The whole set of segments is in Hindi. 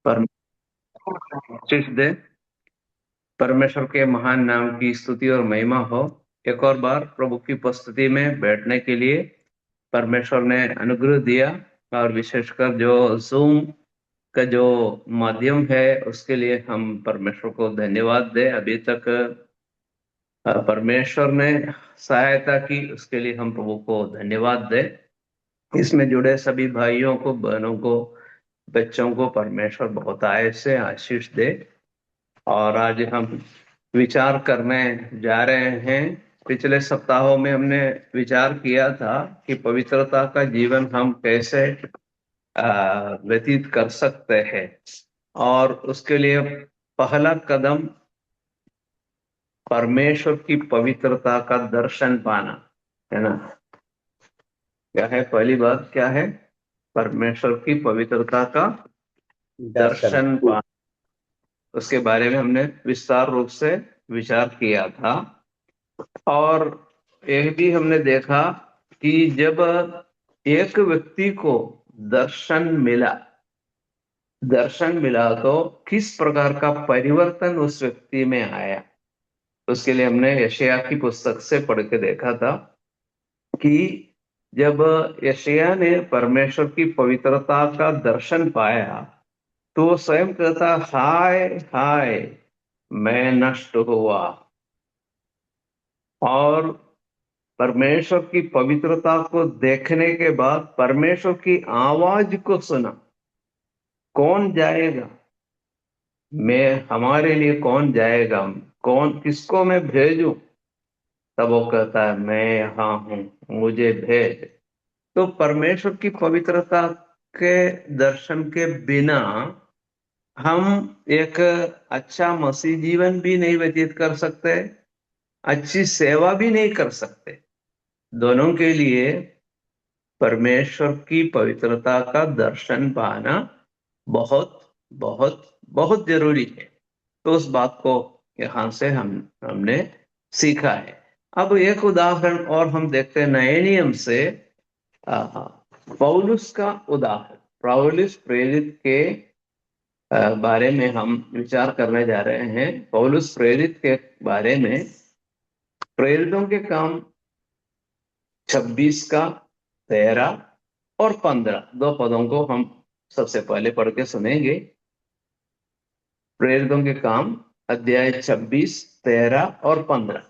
परमेश्वर दे, परमेश्वर के महान नाम की स्तुति और महिमा हो। एक और बार प्रभु की उपस्थिति में बैठने के लिए परमेश्वर ने अनुग्रह दिया, और विशेषकर जो जूम का जो माध्यम है उसके लिए हम परमेश्वर को धन्यवाद दें। अभी तक परमेश्वर ने सहायता की, उसके लिए हम प्रभु को धन्यवाद दें। इसमें जुड़े सभी भाइयों को, बहनों को, बच्चों को परमेश्वर बहुत आय से आशीष दे। और आज हम विचार करने जा रहे हैं। पिछले सप्ताहों में हमने विचार किया था कि पवित्रता का जीवन हम कैसे व्यतीत कर सकते हैं, और उसके लिए पहला कदम परमेश्वर की पवित्रता का दर्शन पाना है ना। क्या है पहली बात, क्या है? परमेश्वर की पवित्रता का दर्शन। दर्शन पाना। उसके बारे में हमने विस्तार रूप से विचार किया था। और यह भी हमने देखा कि जब एक व्यक्ति को दर्शन मिला, तो किस प्रकार का परिवर्तन उस व्यक्ति में आया। उसके लिए हमने यशायाह की पुस्तक से पढ़ के देखा था कि जब यशायाह ने परमेश्वर की पवित्रता का दर्शन पाया तो वो स्वयं कहता, हाय हाय मैं नष्ट हुआ। और परमेश्वर की पवित्रता को देखने के बाद परमेश्वर की आवाज को सुना, कौन जाएगा, मैं, हमारे लिए कौन जाएगा, कौन, किसको मैं भेजूं। तब वो कहता है, मैं यहाँ हूं, मुझे भेज। तो परमेश्वर की पवित्रता के दर्शन के बिना हम एक अच्छा मसीह जीवन भी नहीं व्यतीत कर सकते, अच्छी सेवा भी नहीं कर सकते। दोनों के लिए परमेश्वर की पवित्रता का दर्शन पाना बहुत बहुत बहुत जरूरी है। तो उस बात को यहां से हमने सीखा है। अब एक उदाहरण और हम देखते हैं नए नियम से। पौलुस का उदाहरण, पौलुस प्रेरित के बारे में हम विचार करने जा रहे हैं। पौलुस प्रेरित के बारे में, प्रेरितों के काम 26 का 13 और 15 दो पदों को हम सबसे पहले पढ़ के सुनेंगे। प्रेरितों के काम अध्याय 26, 13 और 15।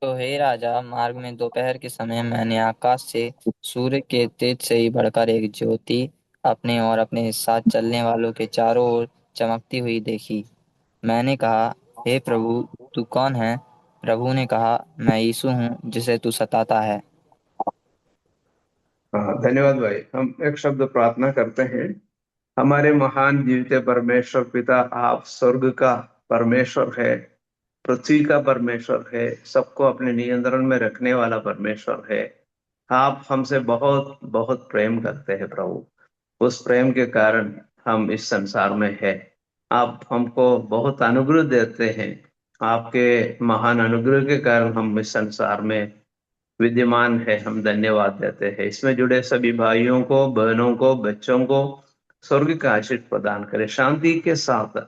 तो हे राजा, मार्ग में दोपहर के समय मैंने आकाश से सूर्य के तेज से ही बढ़कर एक ज्योति अपने और अपने साथ चलने वालों के चारों ओर चमकती हुई देखी। मैंने कहा, हे प्रभु, तू कौन है? प्रभु ने कहा, मैं यीशु हूँ जिसे तू सताता है। हाँ, धन्यवाद भाई। हम एक शब्द प्रार्थना करते हैं। हमारे महान जीवित परमेश्वर पिता, आप स्वर्ग का परमेश्वर है, पृथ्वी का परमेश्वर है, सबको अपने नियंत्रण में रखने वाला परमेश्वर है। आप हमसे बहुत बहुत प्रेम करते हैं प्रभु। उस प्रेम के कारण हम इस संसार में हैं। आप हमको बहुत अनुग्रह देते हैं। आपके महान अनुग्रह के कारण हम इस संसार में विद्यमान है। हम धन्यवाद देते हैं। इसमें जुड़े सभी भाइयों को, बहनों को, बच्चों को स्वर्ग का आशीष प्रदान करें। शांति के साथ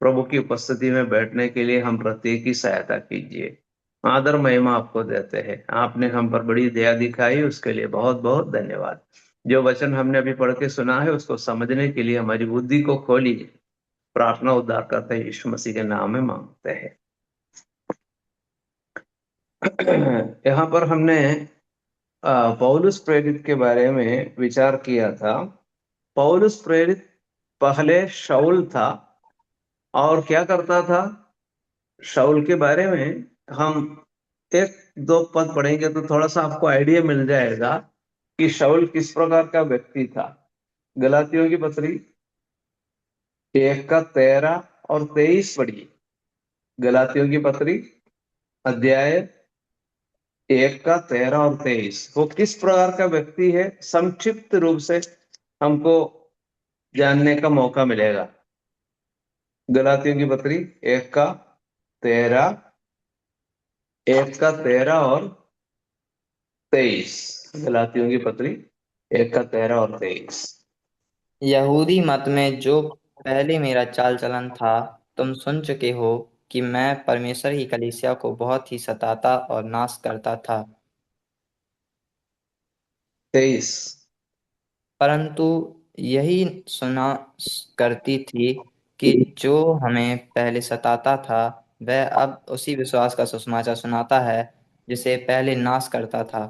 प्रभु की उपस्थिति में बैठने के लिए हम प्रत्येक की सहायता कीजिए। आदर महिमा आपको देते हैं। आपने हम पर बड़ी दया दिखाई, उसके लिए बहुत बहुत धन्यवाद। जो वचन हमने अभी पढ़ के सुना है उसको समझने के लिए हमारी बुद्धि को खोलिए। प्रार्थना उद्धार करते हैं यीशु मसीह के नाम में मांगते हैं। यहाँ पर हमने पौलुस प्रेरित के बारे में विचार किया था। पौलुस प्रेरित पहले शाऊल था, और क्या करता था? शाऊल के बारे में हम एक दो पद पढ़ेंगे तो थोड़ा सा आपको आइडिया मिल जाएगा कि शाऊल किस प्रकार का व्यक्ति था। गलातियों की पत्री 1 का 13 और 23 पढ़िए। गलातियों की पत्री अध्याय 1 का 13 और 23, वो किस प्रकार का व्यक्ति है संक्षिप्त रूप से हमको जानने का मौका मिलेगा। गलातियों की पत्री 1 का 13, 1 का 13 और 23। गलातियों की पत्री 1 का 13 और 23। यहूदी मत में जो पहले मेरा चाल चलन था, तुम सुन चुके हो कि मैं परमेश्वर की कलीसिया को बहुत ही सताता और नाश करता था। 23। परंतु यही सुना करती थी कि जो हमें पहले सताता था वह अब उसी विश्वास का सुसमाचार सुनाता है जिसे पहले नाश करता था।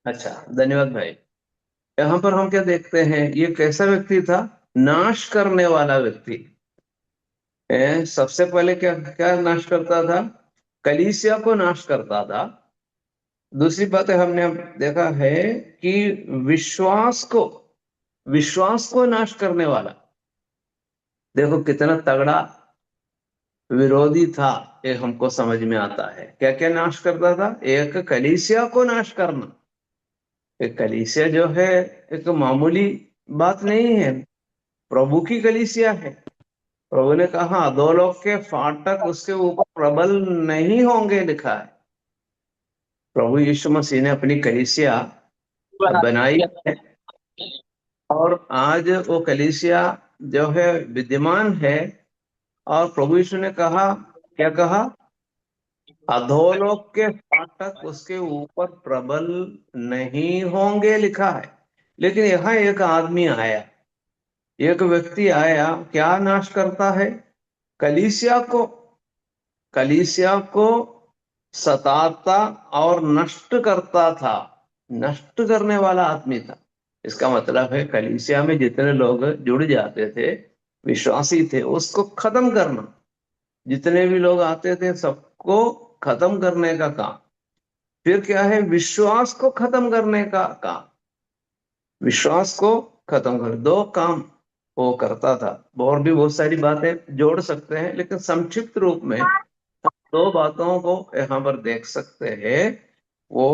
अच्छा, धन्यवाद भाई। यहाँ पर हम क्या देखते हैं, ये कैसा व्यक्ति था? नाश करने वाला व्यक्ति। सबसे पहले क्या क्या नाश करता था? कलीसिया को नाश करता था। दूसरी बात है, हमने देखा है कि विश्वास को विश्वास को नाश करने वाला, देखो कितना तगड़ा विरोधी था। ये हमको समझ में आता है। क्या क्या नाश करता था? एक, कलीसिया को नाश करना। एक कलीसिया जो है, एक मामूली बात नहीं है। प्रभु की कलीसिया है। प्रभु ने कहा, दो लोग के फाटक उसके ऊपर प्रबल नहीं होंगे, लिखा है। प्रभु यीशु मसीह ने अपनी कलीसिया बनाई है, और आज वो कलीसिया जो है विद्यमान है। और प्रभु यीशु ने कहा, क्या कहा? अधोलोक के फाटक उसके ऊपर प्रबल नहीं होंगे, लिखा है। लेकिन यहाँ एक आदमी आया, एक व्यक्ति आया, क्या नाश करता है? कलीसिया को कलीसिया को सताता और नष्ट करता था। नष्ट करने वाला आदमी था। इसका मतलब है, कलीसिया में जितने लोग जुड़ जाते थे, विश्वासी थे, उसको खत्म करना। जितने भी लोग आते थे, सबको खत्म करने का काम। फिर क्या है? विश्वास को खत्म करने का काम। विश्वास को खत्म कर, दो काम वो करता था। और भी बहुत सारी बातें जोड़ सकते हैं, लेकिन संक्षिप्त रूप में दो बातों को यहाँ पर देख सकते हैं। वो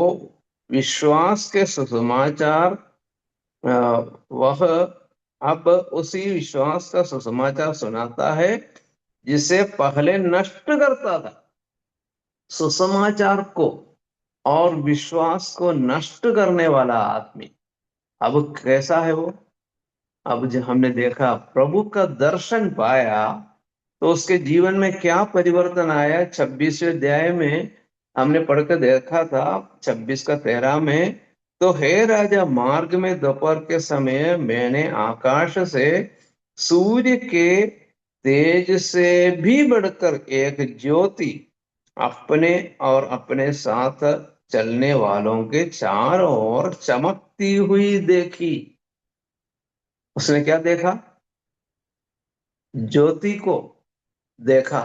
विश्वास के सुसमाचार, वह अब उसी विश्वास का सुसमाचार सुनाता है जिसे पहले नष्ट करता था। सुसमाचार को और विश्वास को नष्ट करने वाला आदमी अब कैसा है वो? अब जो हमने देखा, प्रभु का दर्शन पाया, तो उसके जीवन में क्या परिवर्तन आया? 26वें अध्याय में हमने पढ़ के देखा था, 26 का 13 में। तो हे राजा, मार्ग में दोपहर के समय मैंने आकाश से सूर्य के तेज से भी बढ़कर एक ज्योति अपने और अपने साथ चलने वालों के चारों ओर चमकती हुई देखी। उसने क्या देखा? ज्योति को देखा।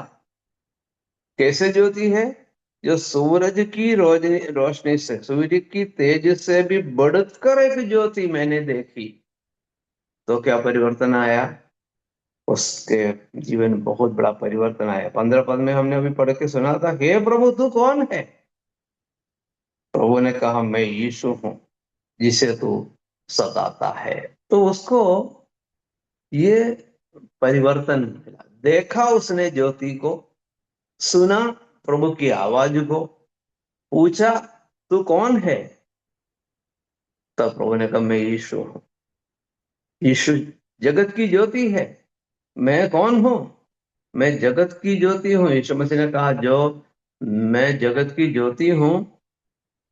कैसे ज्योति है? जो सूरज की रोशनी रोशनी से, सूर्य की तेज से भी बढ़कर एक ज्योति मैंने देखी। तो क्या परिवर्तन आया? उसके जीवन में बहुत बड़ा परिवर्तन आया। 15 पद में हमने अभी पढ़ के सुना था, हे प्रभु तू कौन है? प्रभु ने कहा, मैं यीशु हूं जिसे तू सताता है। तो उसको ये परिवर्तन मिला। देखा उसने ज्योति को, सुना प्रभु की आवाज को, पूछा तू कौन है? तब प्रभु ने कहा, मैं यीशु हूं। यीशु जगत की ज्योति है। मैं कौन हूं? मैं जगत की ज्योति हूं। यीशु मसीह ने कहा, जो मैं जगत की ज्योति हूं,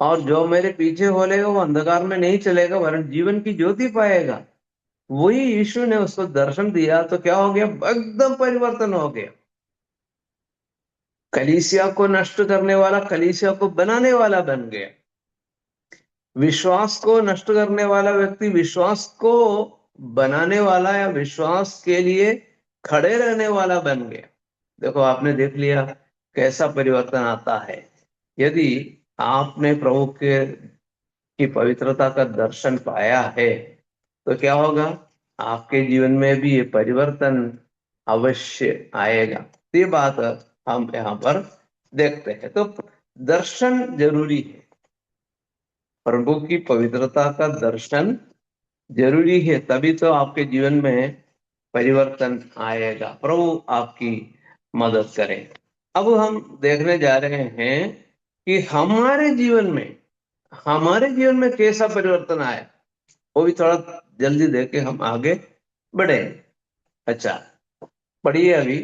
और जो मेरे पीछे बोलेगा वो अंधकार में नहीं चलेगा वरन जीवन की ज्योति पाएगा। वही यीशु ने उसको दर्शन दिया, तो क्या हो गया? एकदम परिवर्तन हो गया। कलीसिया को नष्ट करने वाला कलीसिया को बनाने वाला बन गया। विश्वास को नष्ट करने वाला व्यक्ति विश्वास को बनाने वाला या विश्वास के लिए खड़े रहने वाला बन गया। देखो, आपने देख लिया कैसा परिवर्तन आता है। यदि आपने प्रभु के की पवित्रता का दर्शन पाया है, तो क्या होगा? आपके जीवन में भी ये परिवर्तन अवश्य आएगा। तो ये बात हम यहाँ पर देखते हैं। तो दर्शन जरूरी है। प्रभु की पवित्रता का दर्शन जरूरी है, तभी तो आपके जीवन में परिवर्तन आएगा। प्रभु आपकी मदद करें। अब हम देखने जा रहे हैं कि हमारे जीवन में हमारे जीवन में कैसा परिवर्तन आया, वो भी थोड़ा जल्दी देके हम आगे बढ़े। अच्छा, पढ़िए अभी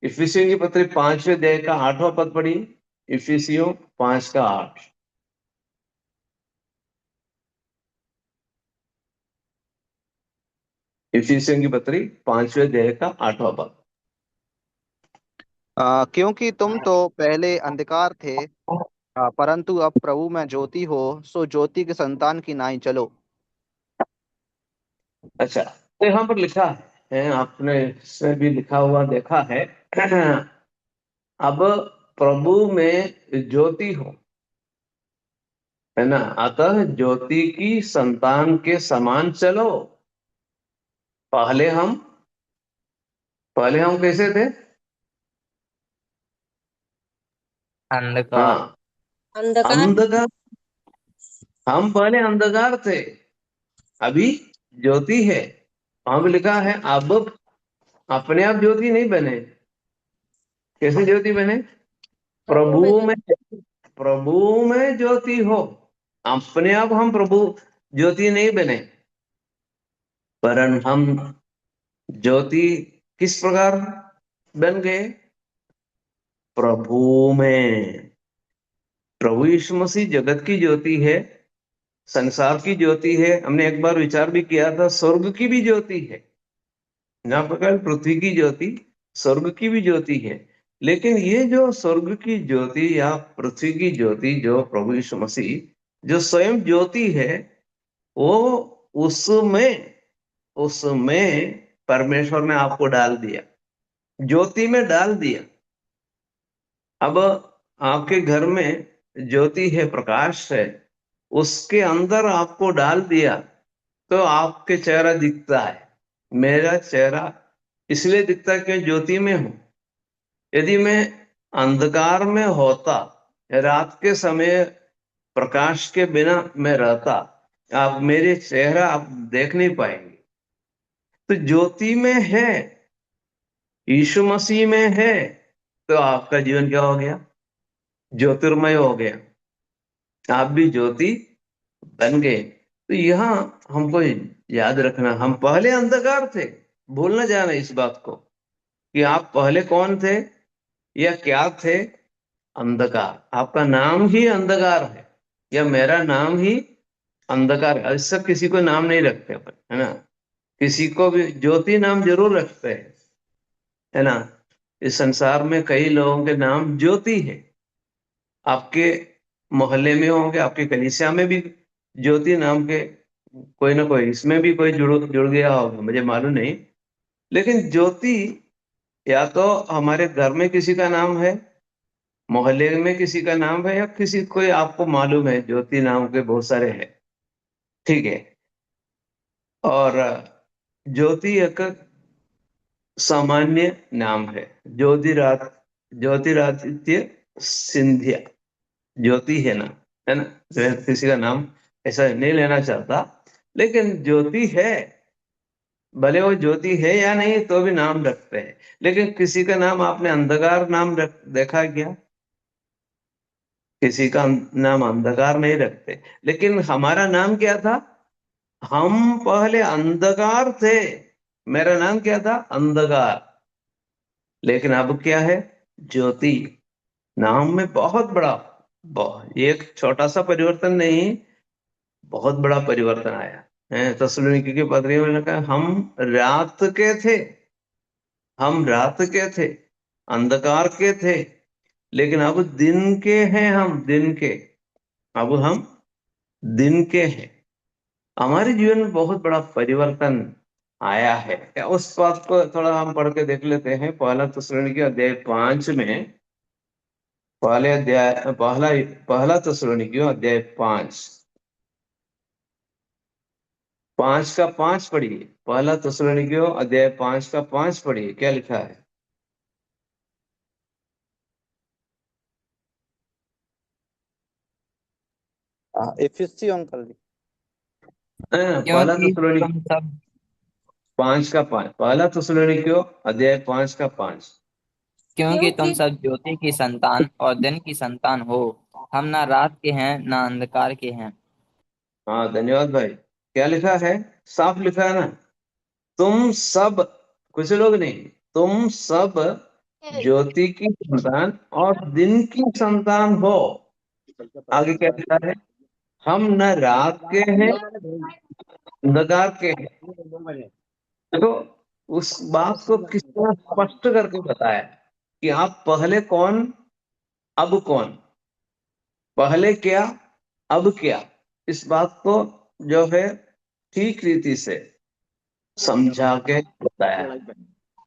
इफिसियों की पत्री 5वें अध्याय का 8वां पद पढ़िए। इफिसियों 5 का 8। इफिसियों की पत्री 5वें अध्याय का 8वां क्योंकि तुम तो पहले अंधकार थे, पद। परंतु अब प्रभु में ज्योति हो, सो ज्योति के संतान की नाई चलो। अच्छा, तो यहाँ पर लिखा है, आपने इसमें भी लिखा हुआ देखा है। अब प्रभु में ज्योति हो, है ना, अतः ज्योति की संतान के समान चलो। पहले हम पहले हम कैसे थे? अंधकार। हाँ, अंधकार। अंधकार। हम पहले अंधकार थे, अभी ज्योति है। हम लिखा है अब अपने आप ज्योति नहीं बने। कैसे ज्योति बने? प्रभु में प्रभु में, प्रभु में ज्योति हो। अपने आप हम प्रभु ज्योति नहीं बने, वरन हम ज्योति किस प्रकार बन गए? प्रभु में। प्रभु यीशु मसीह जगत की ज्योति है, संसार की ज्योति है। हमने एक बार विचार भी किया था, स्वर्ग की भी ज्योति है। जहाँ प्रकार पृथ्वी की ज्योति, स्वर्ग की भी ज्योति है। लेकिन ये जो स्वर्ग की ज्योति या पृथ्वी की ज्योति, जो प्रभु यीशु मसीह जो स्वयं ज्योति है, वो उसमें उसमें परमेश्वर ने आपको डाल दिया, ज्योति में डाल दिया। अब आपके घर में ज्योति है, प्रकाश है, उसके अंदर आपको डाल दिया, तो आपके चेहरा दिखता है। मेरा चेहरा इसलिए दिखता है कि ज्योति में हूं। यदि मैं अंधकार में होता, रात के समय प्रकाश के बिना मैं रहता, आप मेरे चेहरा आप देख नहीं पाएंगे। तो ज्योति में है, यीशु मसीह में है, तो आपका जीवन क्या हो गया? ज्योतिर्मय हो गया। आप भी ज्योति बन गए। तो यहाँ हमको याद रखना, हम पहले अंधकार थे। भूल न जाना इस बात को कि आप पहले कौन थे या क्या थे। अंधकार, आपका नाम ही अंधकार है, या मेरा नाम ही अंधकार है। ऐसा किसी को नाम नहीं रखते अपन, है ना। किसी को भी ज्योति नाम जरूर रखते हैं, है ना। इस संसार में कई लोगों के नाम ज्योति है। आपके मोहल्ले में होंगे, आपके कलीसिया में भी ज्योति नाम के कोई ना कोई, इसमें भी कोई जुड़ जुड़ गया होगा, मुझे मालूम नहीं। लेकिन ज्योति या तो हमारे घर में किसी का नाम है, मोहल्ले में किसी का नाम है, या किसी कोई आपको मालूम है ज्योति नाम के बहुत सारे हैं, ठीक है। और ज्योति एक सामान्य नाम है। ज्योतिरात ज्योतिरादित्य सिंधिया ज्योति है ना, है ना। मैं किसी का नाम ऐसा नहीं लेना चाहता, लेकिन ज्योति है। भले वो ज्योति है या नहीं, तो भी नाम रखते हैं। लेकिन किसी का नाम आपने अंधकार नाम देखा है क्या? किसी का नाम अंधकार नहीं रखते। लेकिन हमारा नाम क्या था? हम पहले अंधकार थे। मेरा नाम क्या था? अंधकार। लेकिन अब क्या है? ज्योति। नाम में बहुत बड़ा, एक छोटा सा परिवर्तन नहीं, बहुत बड़ा परिवर्तन आया है। तस्सलुनीके की पत्री में लिखा है, हम रात के थे, हम रात के थे, अंधकार के थे, लेकिन अब दिन के हैं। हम दिन के, अब हम दिन के हैं। हमारे जीवन में बहुत बड़ा परिवर्तन आया है। उस बात को थोड़ा हम पढ़ के देख लेते हैं। पहला तस्सलुनीके अध्याय 5 में, पहले अध्याय, पहला तस्सलुनीके अध्याय 5, 5 का 5 पढ़िए। पहला तस्सलुनीके अध्याय 5 का 5 पढ़िए, क्या लिखा है? इफिसी अंकल जी। पहला क्योंकि तस्सलुनीके तुम सब 5 का 5, पहला तस्सलुनीके अध्याय 5 का 5। क्योंकि तुम क्योंकि सब ज्योति की संतान और दिन की संतान हो। हम ना रात के हैं ना अंधकार के हैं। हाँ, धन्यवाद भाई। क्या लिखा है? साफ लिखा है ना। तुम सब, कुछ लोग नहीं, तुम सब ज्योति की संतान और दिन की संतान हो। आगे क्या लिखा है? हम न रात के हैं अंधकार के हैं। देखो, उस बात को किस तरह स्पष्ट करके बताया कि आप पहले कौन, अब कौन, पहले क्या, अब क्या। इस बात को जो है ठीक रीति से समझा के बताया।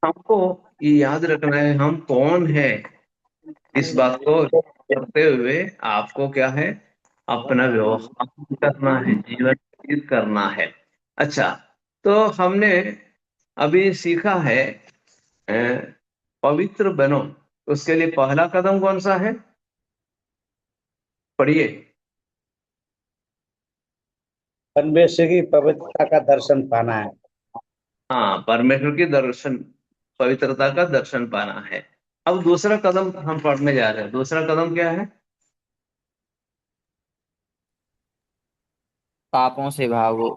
हमको ये याद रखना है हम कौन है। इस बात को करते हुए आपको क्या है, अपना व्यवहार करना है, जीवन व्यतीत करना है। अच्छा, तो हमने अभी सीखा है अ, पवित्र बनो। उसके लिए पहला कदम कौन सा है? पढ़िए। परमेश्वर की पवित्रता का दर्शन पाना है। हाँ, परमेश्वर की दर्शन, पवित्रता का दर्शन पाना है। अब दूसरा कदम हम पढ़ने जा रहे हैं। दूसरा कदम क्या है? पापों से भागो।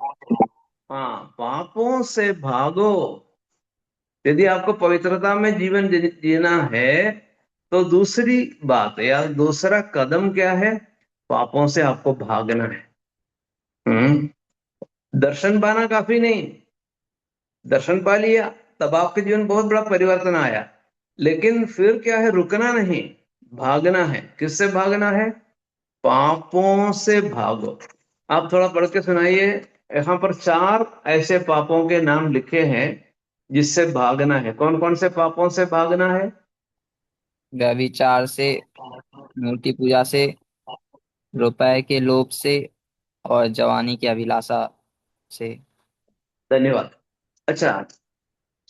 हाँ, पापों से भागो। यदि आपको पवित्रता में जीवन जीना है तो दूसरी बात या दूसरा कदम क्या है? पापों से आपको भागना है। दर्शन पाना काफी नहीं। दर्शन पा लिया, तब आपके जीवन में बहुत बड़ा परिवर्तन आया। लेकिन फिर क्या है? रुकना नहीं, भागना है। किससे भागना है? पापों से भागो। आप थोड़ा पढ़ के सुनाइए। यहाँ पर 4 ऐसे पापों के नाम लिखे हैं जिससे भागना है। कौन कौन से पापों से भागना है? व्यभिचार से, मूर्ति पूजा से, रुपए के लोभ से, और जवानी की अभिलाषा से। धन्यवाद। अच्छा,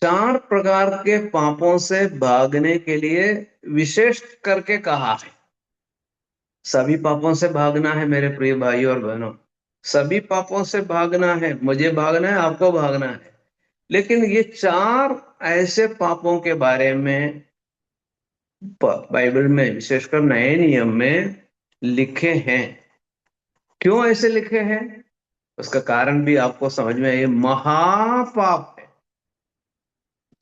4 प्रकार के पापों से भागने के लिए विशेष करके कहा है। सभी पापों से भागना है मेरे प्रिय भाई और बहनों। सभी पापों से भागना है, मुझे भागना है, आपको भागना है। लेकिन ये 4 ऐसे पापों के बारे में बाइबल में, विशेषकर नए नियम में लिखे हैं। क्यों ऐसे लिखे हैं? उसका कारण भी आपको समझ में आए। महापाप है।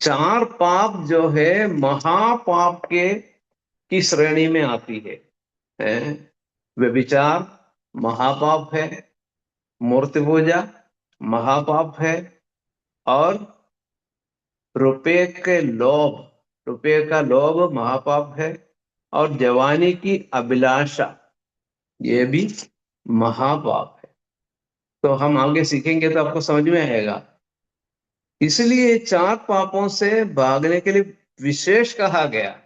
4 पाप जो है महापाप के की श्रेणी में आती है? व्यभिचार महापाप है, मूर्ति पूजा महापाप है, और रुपये के लोभ, रुपये का लोभ महापाप है, और जवानी की अभिलाषा ये भी महापाप है। तो हम आगे सीखेंगे तो आपको समझ में आएगा। इसलिए 4 पापों से भागने के लिए विशेष कहा गया।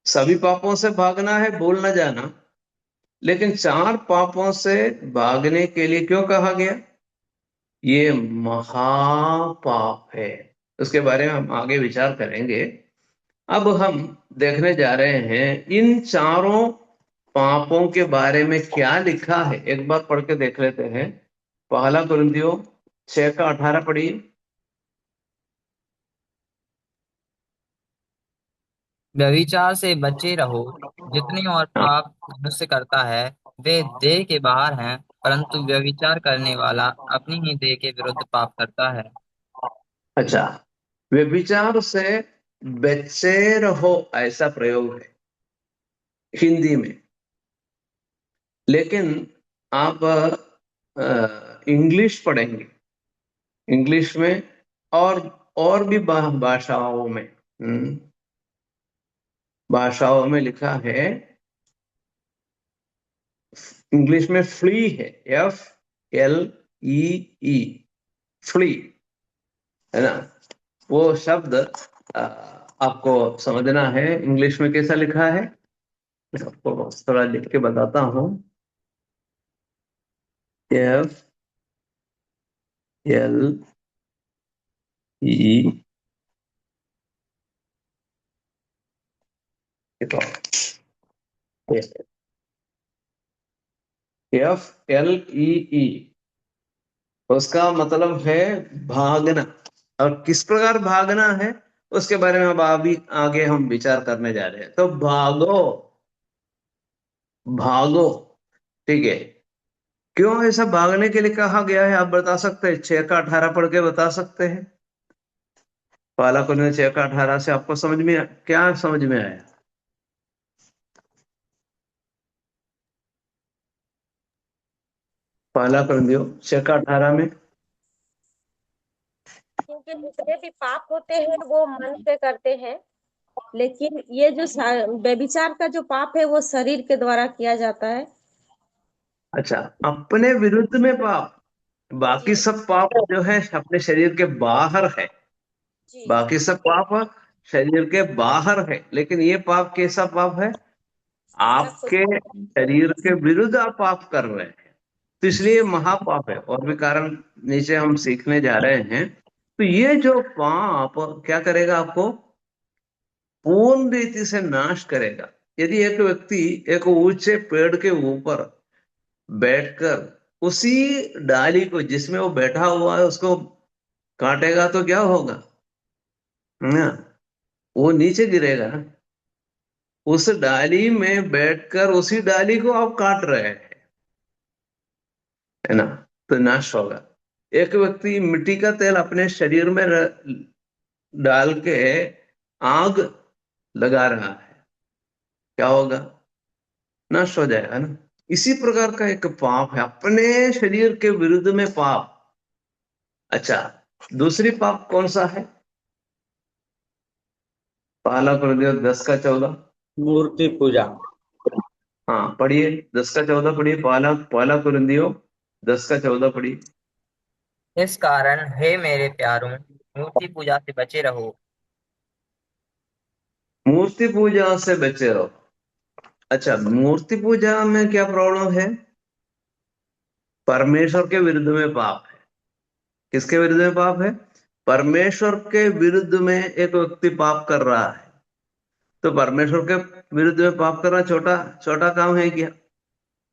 सभी पापों से भागना है, भूल न जाना। लेकिन 4 पापों से भागने के लिए क्यों कहा गया? ये महापाप है। उसके बारे में हम आगे विचार करेंगे। अब हम देखने जा रहे हैं इन चारों पापों के बारे में क्या लिखा है। एक बार पढ़ के देख लेते हैं। पहला कुरिन्थियों 6 का 18 पढ़िए। व्यभिचार से बचे रहो। जितने और पाप मनुष्य करता है वे देह के बाहर हैं, परंतु व्यभिचार करने वाला अपनी ही देह के विरुद्ध पाप करता है। अच्छा, व्यभिचार से बचे रहो ऐसा प्रयोग है हिंदी में। लेकिन आप इंग्लिश पढ़ेंगे, इंग्लिश में और भी भाषाओं में, भाषाओं में लिखा है। इंग्लिश में फ्ली है, FLEE, फ्ली, है ना। वो शब्द आपको समझना है इंग्लिश में कैसा लिखा है। मैं आपको थोड़ा लिख के बताता हूं। FLE, FLEE, उसका मतलब है भागना। और किस प्रकार भागना है उसके बारे में अब अभी आगे हम विचार करने जा रहे हैं। तो भागो, भागो। ठीक है, क्यों ऐसा भागने के लिए कहा गया है, आप बता सकते हैं? 6 का 18 पढ़ के बता सकते हैं? पालकों ने 6 का 18 से आपको समझ में क्या समझ में आया? पहला कर दियो 6 का 18 में। क्योंकि जितने भी पाप होते हैं वो मन से करते हैं, लेकिन ये जो व्यभिचार का जो पाप है वो शरीर के द्वारा किया जाता है। अच्छा, अपने विरुद्ध में पाप, बाकी जी सब पाप जो है अपने शरीर के बाहर है। जी। बाकी सब पाप शरीर के बाहर है, लेकिन ये पाप कैसा पाप है? अलग से। आपके शरीर के विरुद्ध आप पाप कर रहे हैं, तो इसलिए ये महापाप है। और भी कारण नीचे हम सीखने जा रहे हैं। तो ये जो पाप क्या करेगा? आपको पूर्ण रीति से नाश करेगा। यदि एक व्यक्ति एक ऊंचे पेड़ के ऊपर बैठकर उसी डाली को जिसमें वो बैठा हुआ है उसको काटेगा तो क्या होगा ना? वो नीचे गिरेगा ना। उस डाली में बैठकर उसी डाली को आप काट रहे हैं, है ना? तो नाश होगा। एक व्यक्ति मिट्टी का तेल अपने शरीर में डाल के आग लगा रहा है, क्या होगा? नष्ट हो जाएगा ना। इसी प्रकार का एक पाप है, अपने शरीर के विरुद्ध में पाप। अच्छा, दूसरी पाप कौन सा है? पहला कुरिन्थियों 10 का 14। मूर्ति पूजा। हाँ पढ़िए, 10 का 14 पढ़िए। पहला पहला कुरिन्थियों 10 का 14 पढ़िए। इस कारण हे मेरे प्यारों, मूर्ति पूजा से बचे रहो। मूर्ति पूजा से बचे रहो। अच्छा, मूर्ति पूजा में क्या प्रॉब्लम है? परमेश्वर के विरुद्ध में पाप है। किसके विरुद्ध में पाप है? परमेश्वर के विरुद्ध में एक व्यक्ति पाप कर रहा है। तो परमेश्वर के विरुद्ध में पाप करना छोटा छोटा काम है क्या?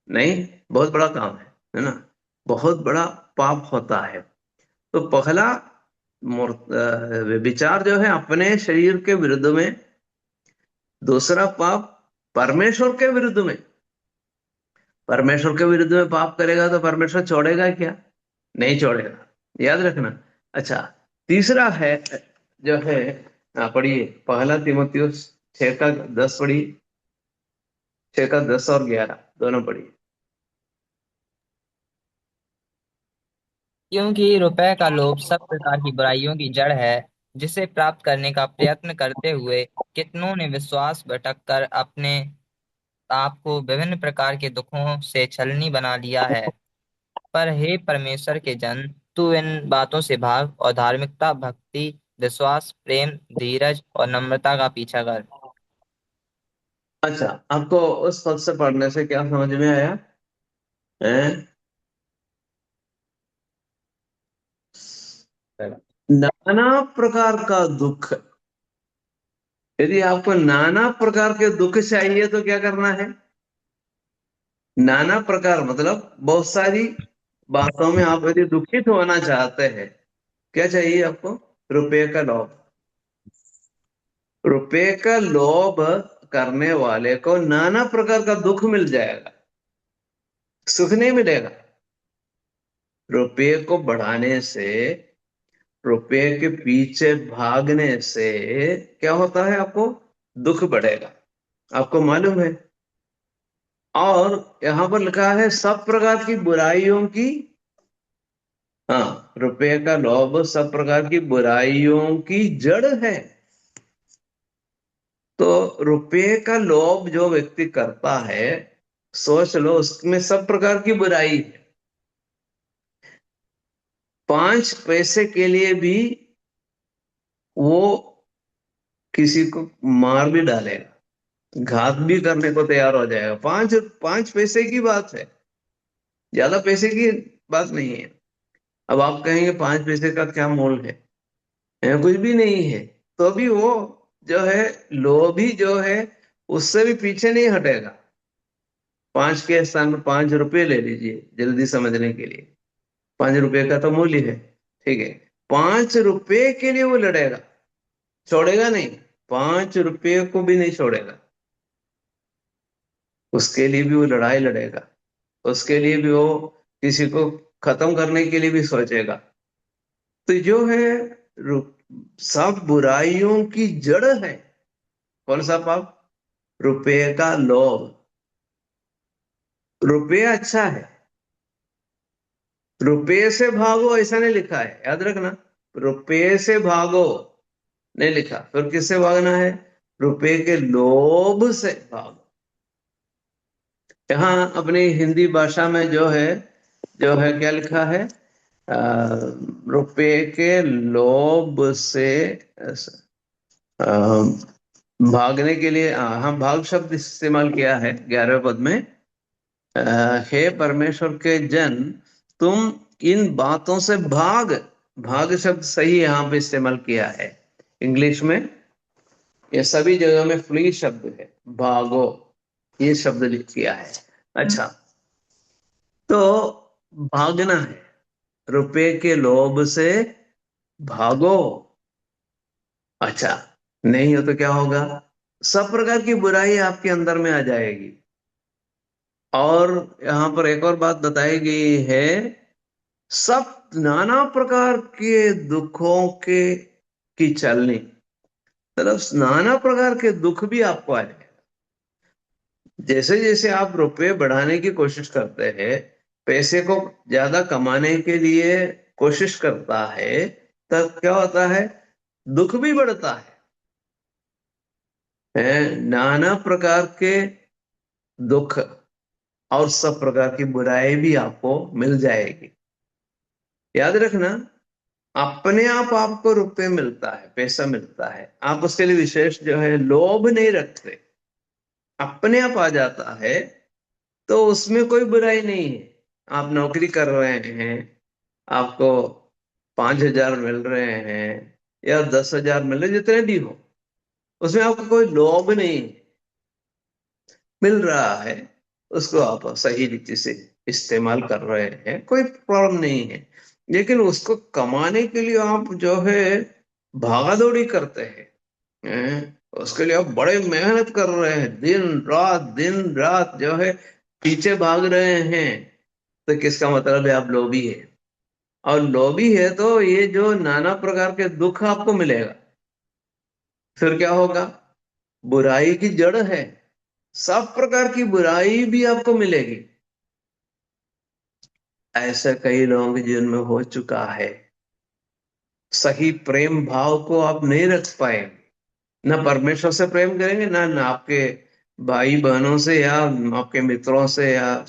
नहीं, बहुत बड़ा काम है ना? बहुत बड़ा पाप होता है। तो पहला विचार जो है अपने शरीर के विरुद्ध में। दूसरा पाप परमेश्वर के विरुद्ध में। परमेश्वर के विरुद्ध में पाप करेगा तो परमेश्वर छोड़ेगा क्या? नहीं छोड़ेगा, याद रखना। अच्छा, तीसरा है जो है, पढ़िए पहला तीमुथियुस 6 का 10 पढ़िए। 6 का 10 और 11 दोनों पढ़िए। क्योंकि रुपए का लोभ सब प्रकार की बुराइयों की जड़ है, जिसे प्राप्त करने का प्रयत्न करते हुए कितनों ने विश्वास भटक कर अपने आप को विभिन्न प्रकार के दुखों से छलनी बना लिया है। पर हे परमेश्वर के जन, तू इन बातों से भाग और धार्मिकता, भक्ति, विश्वास, प्रेम, धीरज और नम्रता का पीछा कर। अच्छा, आपको उस पद से पढ़ने से क्या समझ में आया है? नाना प्रकार का दुख। यदि आपको नाना प्रकार के दुख चाहिए तो क्या करना है? नाना प्रकार मतलब बहुत सारी बातों में आप यदि दुखित होना चाहते हैं, क्या चाहिए आपको? रुपये का लोभ। रुपये का लोभ करने वाले को नाना प्रकार का दुख मिल जाएगा, सुख नहीं मिलेगा। रुपये को बढ़ाने से, रुपये के पीछे भागने से क्या होता है? आपको दुख बढ़ेगा, आपको मालूम है। और यहां पर लिखा है सब प्रकार की बुराइयों की। हाँ, रुपये का लोभ सब प्रकार की बुराइयों की जड़ है। तो रुपये का लोभ जो व्यक्ति करता है, सोच लो उसमें सब प्रकार की बुराई है। 5 पैसे के लिए भी वो किसी को मार भी डालेगा, घात भी करने को तैयार हो जाएगा। 5 5 पैसे की बात है, ज्यादा पैसे की बात नहीं है। अब आप कहेंगे 5 पैसे का क्या मोल कुछ भी नहीं है। तो भी वो जो है, लोभी जो है, उससे भी पीछे नहीं हटेगा। 5 के स्थान पर 5 रुपये ले लीजिए जल्दी समझने के लिए। 5 रुपये का तो मूल्य है, ठीक है। 5 रुपये के लिए वो लड़ेगा, छोड़ेगा नहीं। 5 रुपये को भी नहीं छोड़ेगा। उसके लिए भी वो लड़ाई लड़ेगा, उसके लिए भी वो किसी को खत्म करने के लिए भी सोचेगा। तो जो है सब बुराइयों की जड़ है कौन सा पाप? रुपये का लोभ। रुपया अच्छा है, रुपये से भागो ऐसा नहीं लिखा है, याद रखना। रुपये से भागो नहीं लिखा, फिर किससे भागना है? रुपये के लोभ से भागो। यहाँ अपनी हिंदी भाषा में जो है क्या लिखा है? रुपये के लोभ से भागने के लिए हम भाग शब्द इस्तेमाल किया है 11वें पद में। हे परमेश्वर के जन, तुम इन बातों से भाग। भाग शब्द सही यहाँ पे इस्तेमाल किया है इंग्लिश में। ये सभी जगह में फ्ली शब्द है, भागो ये शब्द लिख किया है। अच्छा, तो भागना है, रुपए के लोभ से भागो। अच्छा, नहीं हो तो क्या होगा? सब प्रकार की बुराई आपके अंदर में आ जाएगी। और यहां पर एक और बात बताई गई है, सब नाना प्रकार के दुखों के की चलनी, मतलब नाना प्रकार के दुख भी आपको आएंगे। जैसे जैसे आप रुपए बढ़ाने की कोशिश करते हैं, पैसे को ज्यादा कमाने के लिए कोशिश करता है, तब क्या होता है? दुख भी बढ़ता है, नाना प्रकार के दुख और सब प्रकार की बुराई भी आपको मिल जाएगी। याद रखना, अपने आप आपको रुपए मिलता है, पैसा मिलता है, आप उसके लिए विशेष जो है लोभ नहीं रखते, अपने आप आ जाता है, तो उसमें कोई बुराई नहीं है। आप नौकरी कर रहे हैं, आपको 5,000 मिल रहे हैं या 10,000 मिल रहे, जितने भी हो, उसमें आपको कोई लोभ नहीं है, मिल रहा है, उसको आप सही रीति से इस्तेमाल कर रहे हैं, कोई प्रॉब्लम नहीं है। लेकिन उसको कमाने के लिए आप जो है भागा दौड़ी करते उसके लिए आप बड़े मेहनत कर रहे हैं, दिन रात जो है पीछे भाग रहे हैं, तो किसका मतलब है? आप लोभी है। और लोभी है तो ये जो नाना प्रकार के दुख आपको मिलेगा, फिर क्या होगा? बुराई की जड़ है, सब प्रकार की बुराई भी आपको मिलेगी। ऐसा कई लोगों के जीवन में हो चुका है। सही प्रेम भाव को आप नहीं रख पाएंगे, ना परमेश्वर से प्रेम करेंगे, ना आपके भाई बहनों से या आपके मित्रों से या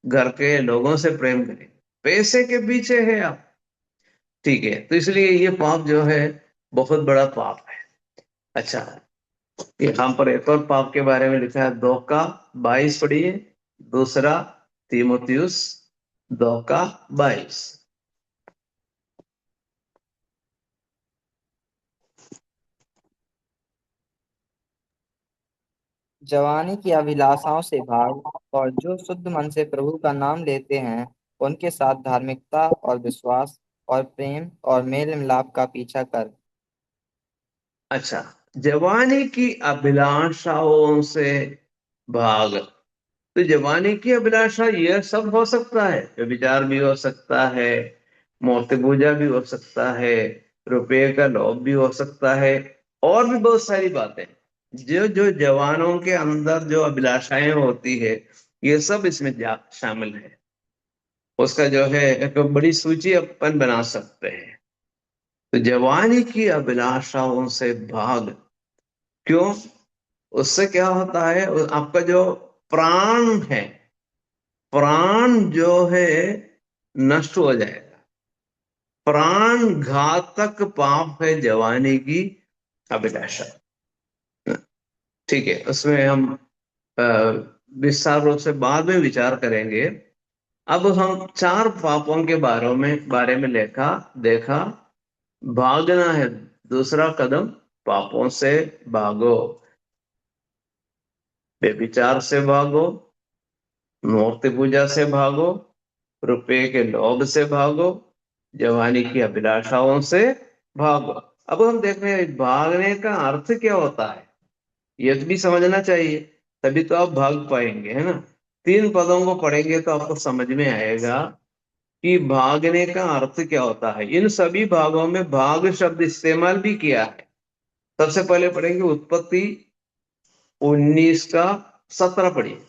घर के लोगों से प्रेम करेंगे, पैसे के पीछे है आप। ठीक है, तो इसलिए ये पाप जो है बहुत बड़ा पाप है। अच्छा, यहाँ पर एक और पाप के बारे में लिखा है, 2 का 22 पढ़िए। दूसरा तीमुथियुस 2 का 22। जवानी की अभिलाषाओं से भाग, और जो शुद्ध मन से प्रभु का नाम लेते हैं उनके साथ धार्मिकता और विश्वास और प्रेम और मेल मिलाप का पीछा कर। अच्छा, जवानी की अभिलाषाओं से भाग। तो जवानी की अभिलाषा यह सब हो सकता है, व्यभिचार भी हो सकता है, मूर्ति पूजा भी हो सकता है, रुपये का लोभ भी हो सकता है, और भी बहुत सारी बातें जो जो जवानों के अंदर जो अभिलाषाएं होती है, ये सब इसमें शामिल है। उसका जो है एक बड़ी सूची अपन बना सकते हैं। तो जवानी की अभिलाषाओं से भाग। क्यों? उससे क्या होता है? आपका जो प्राण है, प्राण जो है नष्ट हो जाएगा। प्राण घातक पाप है जवानी की अभिलाषा। ठीक है, उसमें हम विस्तार रूप से बाद में विचार करेंगे। अब हम 4 पापों के बारे में देखा। भागना है, दूसरा कदम पापों से भागो। व्यभिचार से भागो, मूर्ति पूजा से भागो, रुपये के लोभ से भागो, जवानी की अभिलाषाओं से भागो। अब हम देख रहे हैं भागने का अर्थ क्या होता है, ये भी समझना चाहिए। तभी तो आप भाग पाएंगे, है ना। 3 पदों को पढ़ेंगे तो आपको समझ में आएगा कि भागने का अर्थ क्या होता है। इन सभी भागों में भाग शब्द इस्तेमाल भी किया है। सबसे पहले पढ़ेंगे उत्पत्ति 19 का 17 पढ़िए।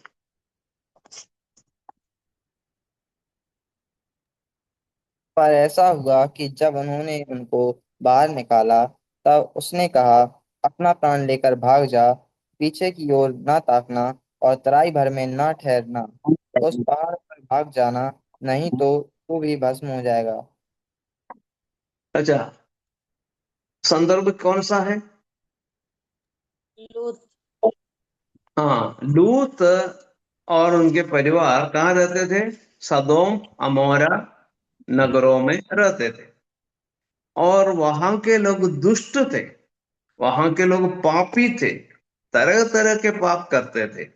पर ऐसा हुआ कि जब उन्होंने उनको बाहर निकाला, तब उसने कहा, अपना प्राण लेकर भाग जा, पीछे की ओर न ताकना और तराई भर में न ठहरना। उस पहाड़ पर भाग जाना, नहीं तो तू भी भस्म हो जाएगा। अच्छा, संदर्भ कौन सा है? लूत। हाँ, लूत और उनके परिवार कहाँ रहते थे? सदोम अमोरा नगरों में रहते थे। और वहां के लोग दुष्ट थे, वहां के लोग पापी थे, तरह तरह के पाप करते थे।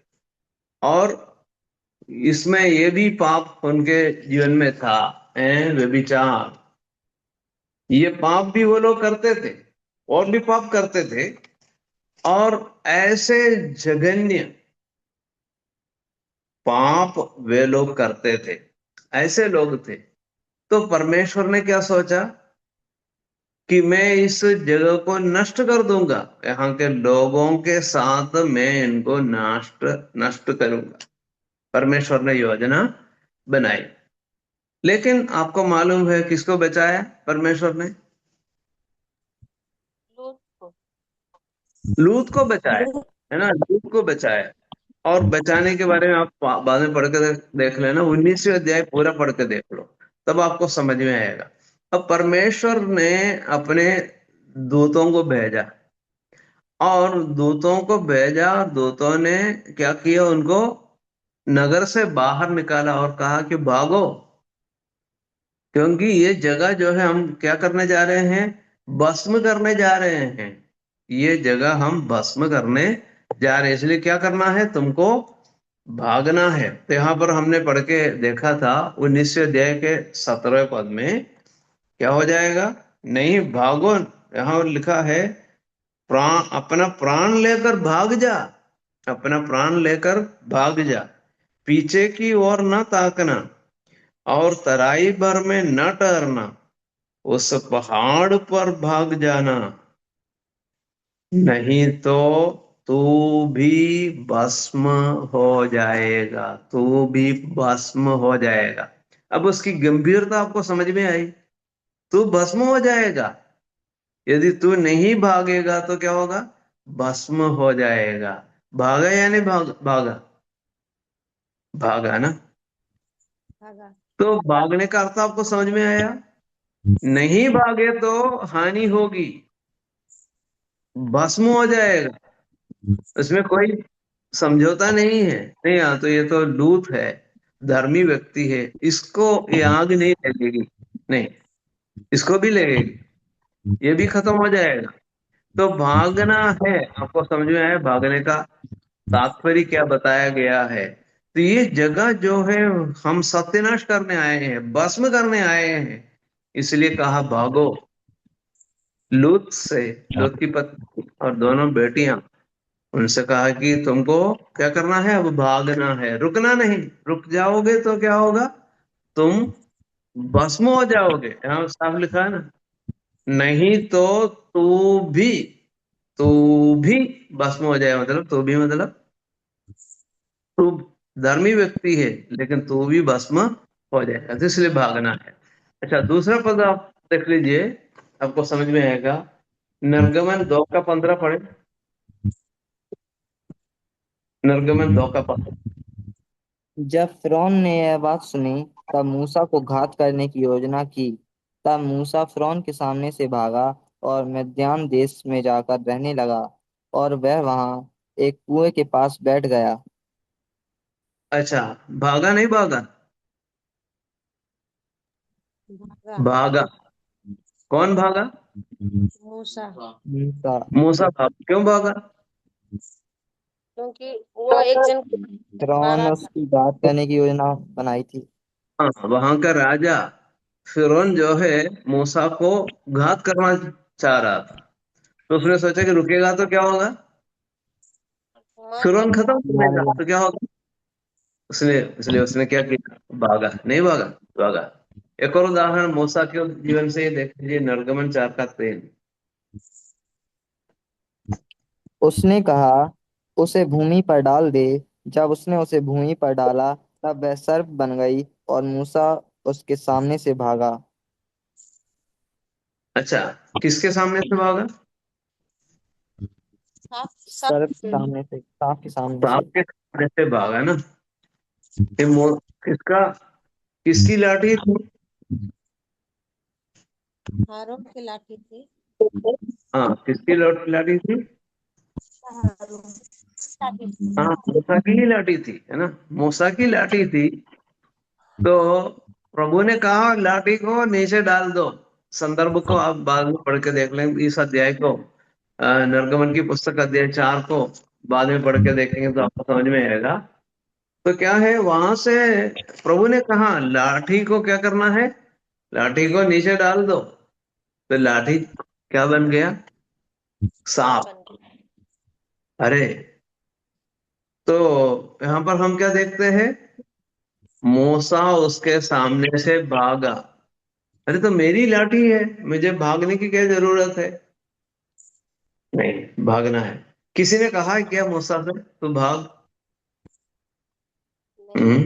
और इसमें ये भी पाप उनके जीवन में था, व्यभिचार। ये पाप भी वो लोग करते थे, और भी पाप करते थे। और ऐसे जघन्य पाप वे लोग करते थे, ऐसे लोग थे। तो परमेश्वर ने क्या सोचा कि मैं इस जगह को नष्ट कर दूंगा, यहाँ के लोगों के साथ मैं इनको नष्ट नष्ट करूंगा। परमेश्वर ने योजना बनाई। लेकिन आपको मालूम है किसको बचाया परमेश्वर ने? लूत को। लूत को बचाया, लूत। है ना, लूत को बचाया। और बचाने के बारे में आप बाद में पढ़ के देख लेना, 19वें अध्याय पूरा पढ़ के देख लो, तब आपको समझ में आएगा। अब परमेश्वर ने अपने दूतों को भेजा, और दूतों को भेजा, और दूतों ने क्या किया? उनको नगर से बाहर निकाला और कहा कि भागो, क्योंकि ये जगह जो है हम क्या करने जा रहे हैं? भस्म करने जा रहे हैं। ये जगह हम भस्म करने जा रहे हैं, इसलिए क्या करना है? तुमको भागना है। तो यहाँ पर हमने पढ़ के देखा था 19वें अध्याय के 17वें पद में क्या हो जाएगा? नहीं भागो, यहाँ लिखा है प्राण, अपना प्राण लेकर भाग जा, अपना प्राण लेकर भाग जा, पीछे की ओर न ताकना और तराई भर में न ठहरना, उस पहाड़ पर भाग जाना, नहीं तो तू भी भस्म हो जाएगा, तू भी भस्म हो जाएगा। अब उसकी गंभीरता आपको समझ में आई। तू भस्म हो जाएगा, यदि तू नहीं भागेगा तो क्या होगा? भस्म हो जाएगा। भागा या नहीं भागा? भागा ना। भागा। तो भागने का अर्थ आपको समझ में आया? नहीं भागे तो हानि होगी, भस्म हो जाएगा। उसमें कोई समझौता नहीं है। नहीं, हाँ तो ये तो लूत है, धर्मी व्यक्ति है, इसको ये आग नहीं लगेगी, नहीं, इसको भी लगेगी, ये भी खत्म हो जाएगा। तो भागना है, आपको समझ में आया भागने का तात्पर्य क्या बताया गया है? तो ये जगह जो है हम सत्यानाश करने आए हैं, भस्म करने आए हैं, इसलिए कहा भागो। लूत से, लूत की पत्नी और दोनों बेटियां, उनसे कहा कि तुमको क्या करना है? अब भागना है, रुकना नहीं। रुक जाओगे तो क्या होगा? तुम भस्म हो जाओगे। यहाँ साफ लिखा है ना, नहीं तो भी तू भी भस्म हो जाए, मतलब तू भी, मतलब तू धर्मी व्यक्ति है लेकिन तू भी भस्म हो जाएगा, तो इसलिए भागना है। अच्छा, दूसरा पद आप देख लीजिए, आपको समझ में आएगा। निर्गमन 2 का 15 पढ़े। निर्गमन 2 का 15। जब फिरौन ने यह बात सुनी, तब मूसा को घात करने की योजना की। तब मूसा फिरौन के सामने से भागा और मिद्यान देश में जाकर रहने लगा, और वह वहां एक कुएं के पास बैठ गया। अच्छा, भागा नहीं भागा? भागा। भागा। कौन भागा? मूसा। मूसा। मूसा भागा। क्यों भागा? क्योंकि वो एक जन को फिरौन मारा ने था। उसकी घात करने की योजना बनाई थी। हाँ, वहां का राजा फिरौन जो है मूसा को घात करना चाह रहा था। तो उसने सोचा कि रुकेगा तो क्या होगा? तुरंत खत्म हो मार जाएगा गया। तो क्या होगा? उसने इसलिए उसने क्या किया? भागा नहीं भागा? भागा। एक और उदाहरण मूसा के जीवन से ही देख लीजिए, निर्गमन 4 का 3। उसने कहा, उसे भूमि पर डाल दे। जब उसने उसे भूमि पर डाला, तब वह सर्प बन गई और मूसा उसके सामने से भागा। अच्छा, किसके सामने से भागा? सर्प के सामने से, सांप के सामने से। सांप के सामने से भागा ना। ये किसका, किसकी लाठी थी? हारून की लाठी थी। हाँ, किसकी लाठी थी? हारून की लाठी थी। हाँ, मूसा की ही लाठी थी, है ना। मूसा की लाठी थी। तो प्रभु ने कहा लाठी को नीचे डाल दो। संदर्भ को आप बाद में पढ़ के देख लें, इस अध्याय को, निर्गमन की पुस्तक अध्याय 4 को बाद में पढ़ के देखेंगे तो आपको समझ में आएगा। तो क्या है वहां से, प्रभु ने कहा लाठी को क्या करना है? लाठी को नीचे डाल दो। तो लाठी क्या बन गया? सांप। अरे, तो यहां पर हम क्या देखते हैं? मूसा उसके सामने से भागा। अरे, तो मेरी लाठी है, मुझे भागने की क्या जरूरत है? नहीं, भागना है। किसी ने कहा है क्या मूसा से तू भाग? नहीं। हम्म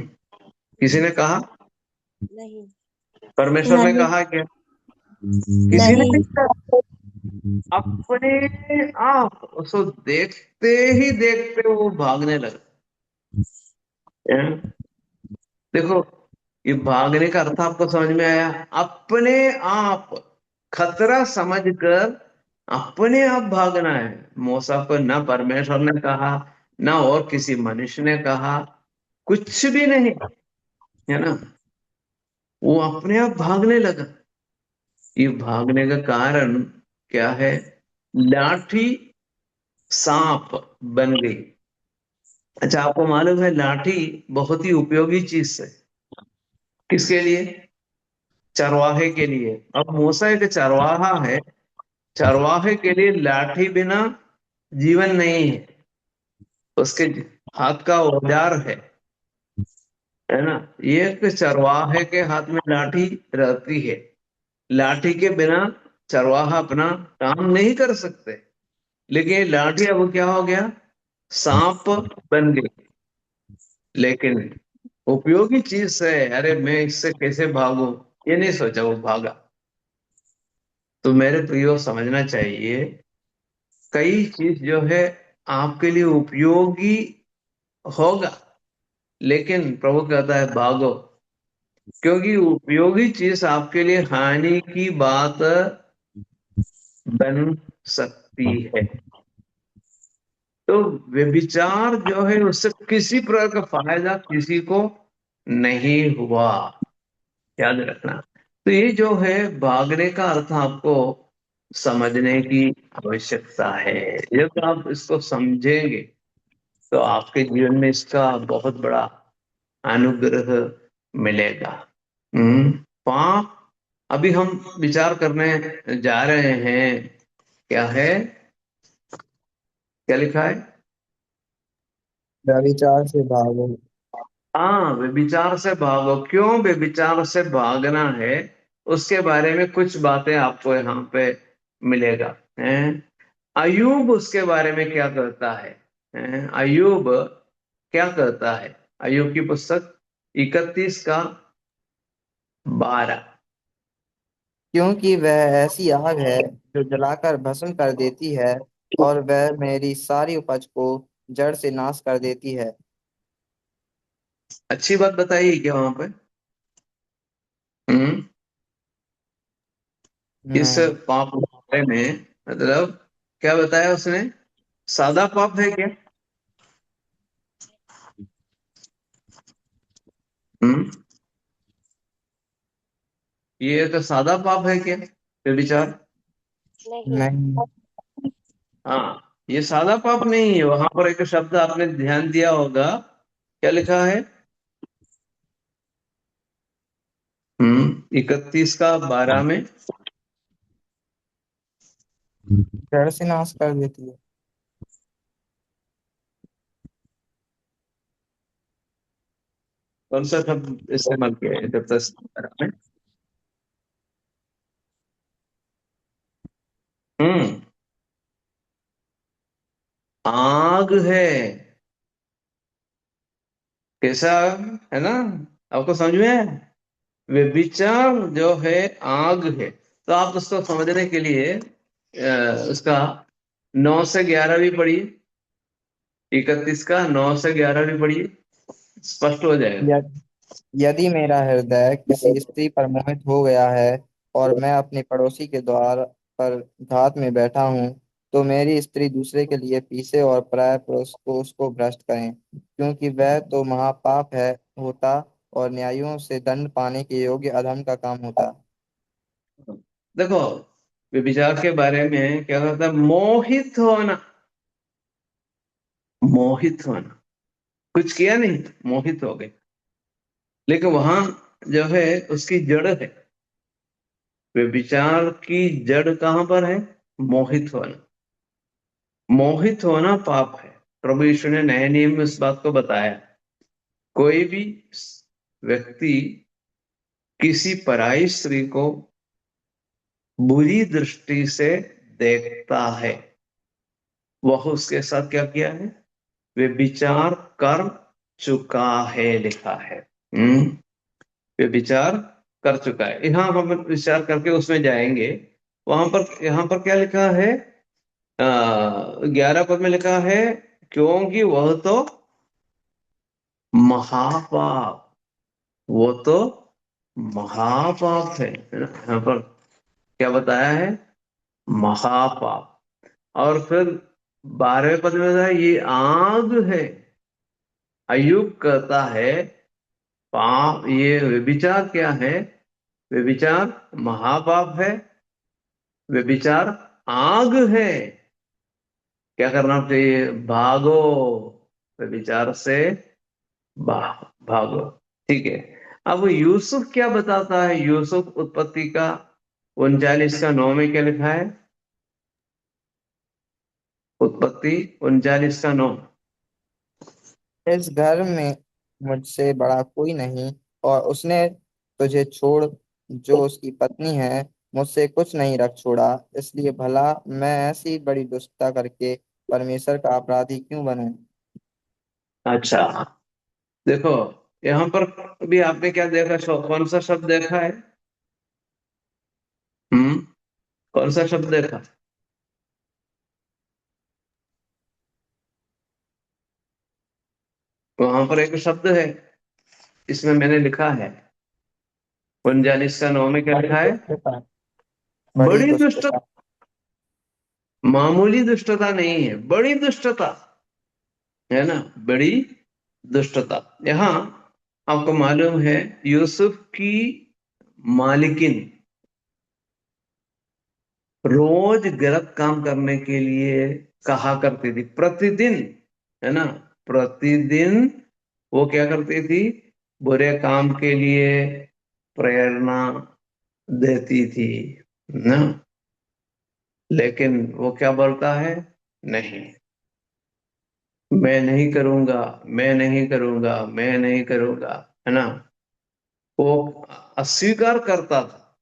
किसी ने कहा? नहीं। परमेश्वर ने नहीं। कहा क्या? किसी ने नहीं नहीं। कहा। अपने आप उसको देखते ही देखते वो भागने लगा। हैं? देखो, ये भागने का अर्थ आपको समझ में आया? अपने आप, खतरा समझकर अपने आप भागना है। मूसा को ना परमेश्वर ने कहा, ना और किसी मनुष्य ने कहा, कुछ भी नहीं, है ना। वो अपने आप भागने लगा। ये भागने का कारण क्या है? लाठी सांप बन गई। अच्छा, आपको मालूम है लाठी बहुत ही उपयोगी चीज है। किसके लिए? चरवाहे के लिए। अब मूसा एक चरवाहा है। चरवाहे के लिए लाठी बिना जीवन नहीं है। उसके हाथ का औजार है ना। ये एक चरवाहे के हाथ में लाठी रहती है। लाठी के बिना चरवाहा अपना काम नहीं कर सकते। लेकिन ये लाठी अब क्या हो गया? सांप बन गई। लेकिन उपयोगी चीज है। अरे, मैं इससे कैसे भागूं, ये नहीं सोचा, वो भागा। तो मेरे प्रियो समझना चाहिए, कई चीज जो है आपके लिए उपयोगी होगा, लेकिन प्रभु कहता है भागो। क्योंकि उपयोगी चीज आपके लिए हानि की बात बन सकती है। तो व्यभिचार जो है उससे किसी प्रकार का फायदा किसी को नहीं हुआ, याद रखना। तो ये जो है भागने का अर्थ आपको समझने की आवश्यकता है। जब आप इसको समझेंगे तो आपके जीवन में इसका बहुत बड़ा अनुग्रह मिलेगा। पाप, अभी हम विचार करने जा रहे हैं। क्या है? क्या लिखा है? व्यभिचार से भागो। हाँ, व्यभिचार से भागो। क्यों व्यभिचार से भागना है? उसके बारे में कुछ बातें आपको यहाँ पे मिलेगा। हैं? अयूब उसके बारे में क्या कहता है? हैं? अयूब क्या कहता है? अयूब की पुस्तक 31 का 12। क्योंकि वह ऐसी आग है जो जलाकर भस्म कर देती है, और वह मेरी सारी उपज को जड़ से नाश कर देती है। अच्छी बात बताइए क्या वहां पे? हम्म इस नहीं। पाप के बारे में, मतलब क्या बताया उसने? सादा पाप है क्या? हम्म ये एक सादा पाप है क्या, व्यभिचार? नहीं। नहीं। हाँ, ये सादा पाप नहीं है। वहां पर एक शब्द आपने ध्यान दिया होगा, क्या लिखा है? 31 का 12 में। जड़ से नाश कर देती है। कौन सा शब्द इस्तेमाल किया है जब तक में? हम्म आग है। कैसा है ना? आपको समझ में आया? व्यभिचार जो है आग है। तो आप उसको समझने के लिए उसका 9 से 11 भी पढ़िए। 31 का 9 से 11 भी पढ़िए, स्पष्ट हो जाएगा। य- यदि मेरा हृदय किसी स्त्री पर मोहित हो गया है और मैं अपने पड़ोसी के द्वार पर घात में बैठा हूँ, तो मेरी स्त्री दूसरे के लिए पीसे और पराये पुरुष को उसको भ्रष्ट करें, क्योंकि वह तो महापाप है होता और न्यायों से दंड पाने के योग्य अधर्म का काम होता। देखो, व्यभिचार के बारे में क्या होता है? मोहित होना। मोहित होना, कुछ किया नहीं, मोहित हो गए। लेकिन वहां जो है उसकी जड़ है। व्यभिचार की जड़ कहां पर है? मोहित होना। मोहित होना पाप है। प्रभु यीशु ने नए नियम में इस बात को बताया। कोई भी व्यक्ति किसी पराई स्त्री को बुरी दृष्टि से देखता है, वह उसके साथ क्या किया है? व्यभिचार कर चुका है, लिखा है। वे विचार कर चुका है। यहाँ हम विचार करके उसमें जाएंगे। वहां पर, यहाँ पर क्या लिखा है? 11 पद में लिखा है, क्योंकि वह तो महापाप, वो तो महापाप है ना? यहाँ पर क्या बताया है? महापाप। और फिर 12वें पद में बताया ये आग है। अयुब कहता है पाप, ये व्यभिचार क्या है? व्यभिचार महापाप है। व्यभिचार आग है। क्या करना चाहिए? भागो, व्यभिचार से भागो। ठीक है। अब यूसुफ क्या बताता है? यूसुफ उत्पत्ति का 39 का 9 में क्या लिखा है? उत्पत्ति 39 का 9। इस घर में मुझसे बड़ा कोई नहीं, और उसने तुझे छोड़ जो उसकी पत्नी है मुझसे कुछ नहीं रख छोड़ा, इसलिए भला मैं ऐसी बड़ी दुष्टता करके परमेश्वर का अपराधी क्यों बनूं। अच्छा, देखो, यहां पर भी आपने क्या देखा? कौन सा शब्द देखा है? हम्म कौन सा शब्द देखा? वहां पर एक शब्द है, इसमें मैंने लिखा है 39 का 9 में क्या बड़ी लिखा है? दुष्टता, बड़ी बड़ी दुष्टता। दुष्टता। मामूली दुष्टता नहीं है, बड़ी दुष्टता है ना? बड़ी दुष्टता। यहाँ आपको मालूम है, यूसुफ की मालिकिन रोज गलत काम करने के लिए कहा करती थी, प्रतिदिन, है ना? प्रतिदिन वो क्या करती थी? बुरे काम के लिए प्रेरणा देती थी ना? लेकिन वो क्या बोलता है? नहीं, मैं नहीं करूंगा, मैं नहीं करूंगा, मैं नहीं करूंगा, है ना? वो अस्वीकार करता था।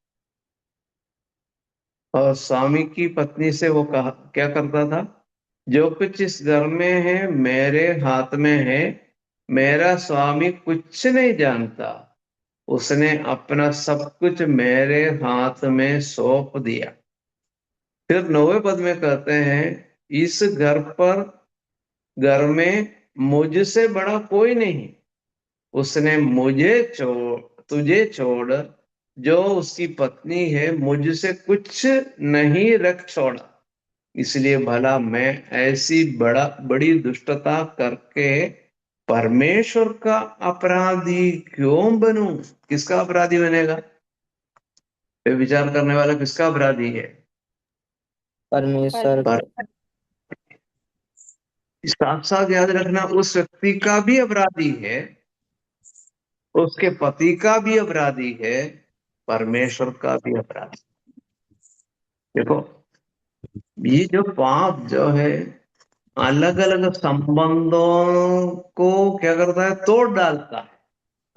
और स्वामी की पत्नी से वो कहा, क्या करता था? जो कुछ इस घर में है मेरे हाथ में है, मेरा स्वामी कुछ नहीं जानता। उसने अपना सब कुछ मेरे हाथ में सौंप दिया। फिर 9वें पद में कहते हैं, इस घर में मुझसे बड़ा कोई नहीं। उसने तुझे छोड़ जो उसकी पत्नी है मुझसे कुछ नहीं रख छोड़ा। इसलिए भला मैं ऐसी बड़ी दुष्टता करके परमेश्वर का अपराधी क्यों बनूं? किसका अपराधी बनेगा? विचार करने वाला किसका अपराधी है? परमेश्वर। पर साथ साथ याद रखना, उस व्यक्ति का भी अपराधी है, उसके पति का भी अपराधी है, परमेश्वर का भी अपराधी। देखो, ये जो पाप जो है अलग अलग संबंधों को क्या करता है? तोड़ डालता है।